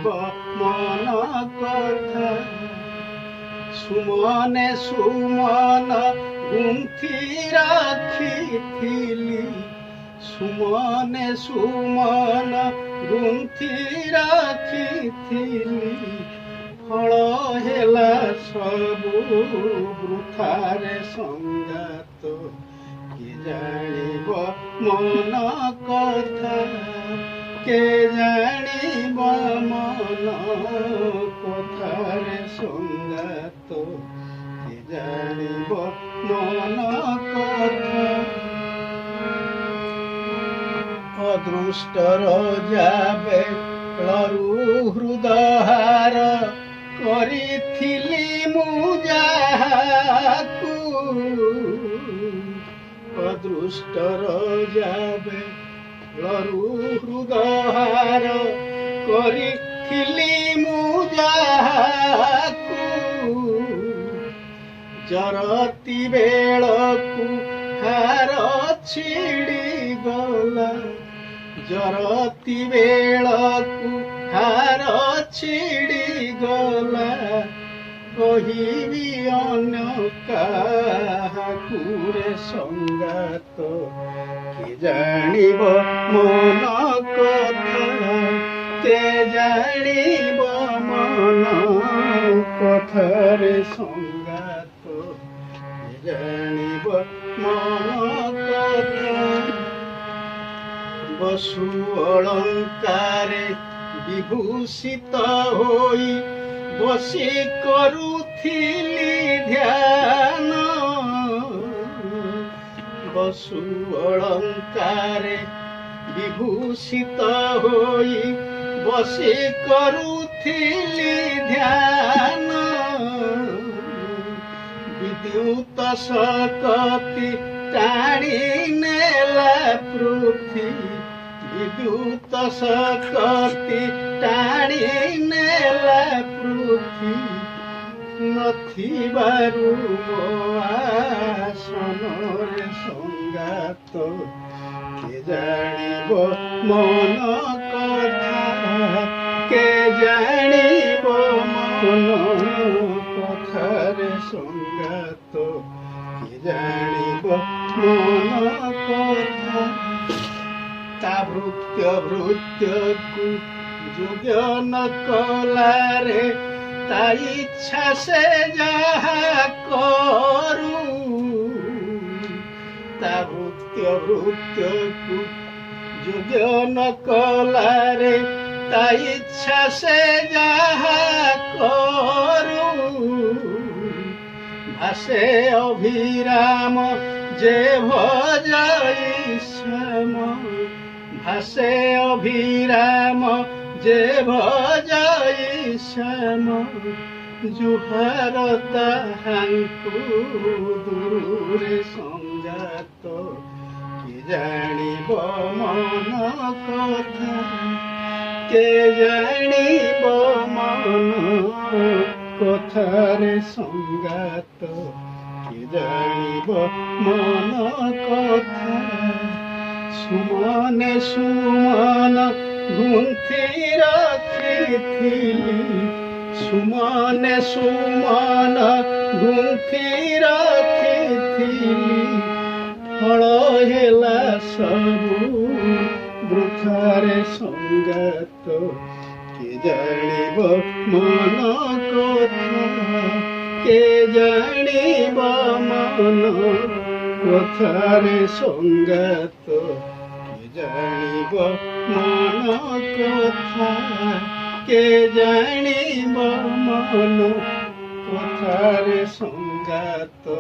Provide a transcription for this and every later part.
জানিব মন কথা সুমনে সুমন গুন্থি রাখিথিলি সুমনে সুমন গুন্থি রাখিথিলি ফଳ ହେଲା ସବୁ ବୃଥାରେ ସଙ୍ଗାତ କିଏ ଜାଣିବ ମନ କଥା କେ ଜାଣିବ ମନ କଥାରେ ସଙ୍ଗାତ କିଏ ଜାଣିବ ମନ କଥା ଅଦୃଷ୍ଟର ଯାବେ ବେଳରୁ ହୃଦହାର କରିଥିଲି ମୁଁ ଯାହାକୁ ଅଦୃଷ୍ଟର ଯାବେ ବେଳରୁ ହୃଦହାର କରିଥିଲି ମୁଁ ଯାହାକୁ ଜରତି ବେଳକୁ ହାର ଛିଡ଼ିଗଲା ଜରତି ବେଳକୁ ହାର ଛିଡ଼ିଗଲା କହିବି ଅନ୍ୟ କାହାକୁ ରେ ସଙ୍ଗାତ କିଏ ଜାଣିବ ମନ କଥା କେ ଜାଣିବ ମନ କଥାରେ ସଙ୍ଗାତ କିଏ ଜାଣିବ ମନ କଥା ବସୁ ଅଳଙ୍କାରେ ବିଭୂଷିତ ହୋଇ ବସି କରୁଥିଲି ଧ୍ୟାନ ବସୁ ଅଳଙ୍କାରେ ବିଭୂଷିତ ହୋଇ ବସି କରୁଥିଲି ଧ୍ୟାନ ବିଦ୍ୟୁତ ଶକତି ଟାଣି ନେଲା ପୃଥିବୀ ବିଦ୍ୟୁତ ଶକତି ଟାଣି ନେଲା ପୃଥିବୀ ନଥିବାରୁ ମୋ ଆସନରେ ସଙ୍ଗାତ କେ ଜାଣିବ ମନ କଥା କେ ଜାଣିବ ମନ କଥାରେ ସଙ୍ଗାତ କେ ଜାଣିବ ମନ କଥା ତା ଭୃତ୍ୟ ଭୃତ୍ୟକୁ ଯୋଗ୍ୟ ନ କଲାରେ ତା ଇଚ୍ଛା ସେ ଯାହା କରୁ ତା ଭୃତ୍ୟ ଭୃତ୍ୟକୁ ଯୋଗ୍ୟ ନ କଲାରେ ତା ଇଚ୍ଛା ସେ ଯାହା କରୁ ଭାସେ ଅଭିରାମ যে ভজই শ্যাম ভাসে অভিরাম যে ভজই শ্যাম জুহার তাহাଙ୍କୁ দূরে সঙ্গাত কি জানিব মন কথা কে জানিব মন কথারে সঙ্গাত কি জানিব মন কথা সুমনে সুমন গুন্থি রাখিথিলি সুমনে সুমন গুন্থি রাখিথিলি ফଳ ହେଲା ସବୁ ବୃଥାରେ ସଙ୍ଗାତ କିଏ ଜାଣିବ ମନ କଥା କେ ଜାଣିବ ମନ କଥାରେ ସଙ୍ଗାତ କିଏ ଜାଣିବ ମନ କଥା କେ ଜାଣିବ ମନ କଥାରେ ସଙ୍ଗାତ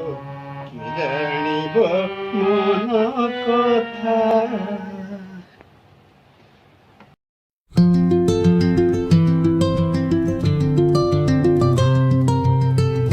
କିଏ ଜାଣିବ ମନ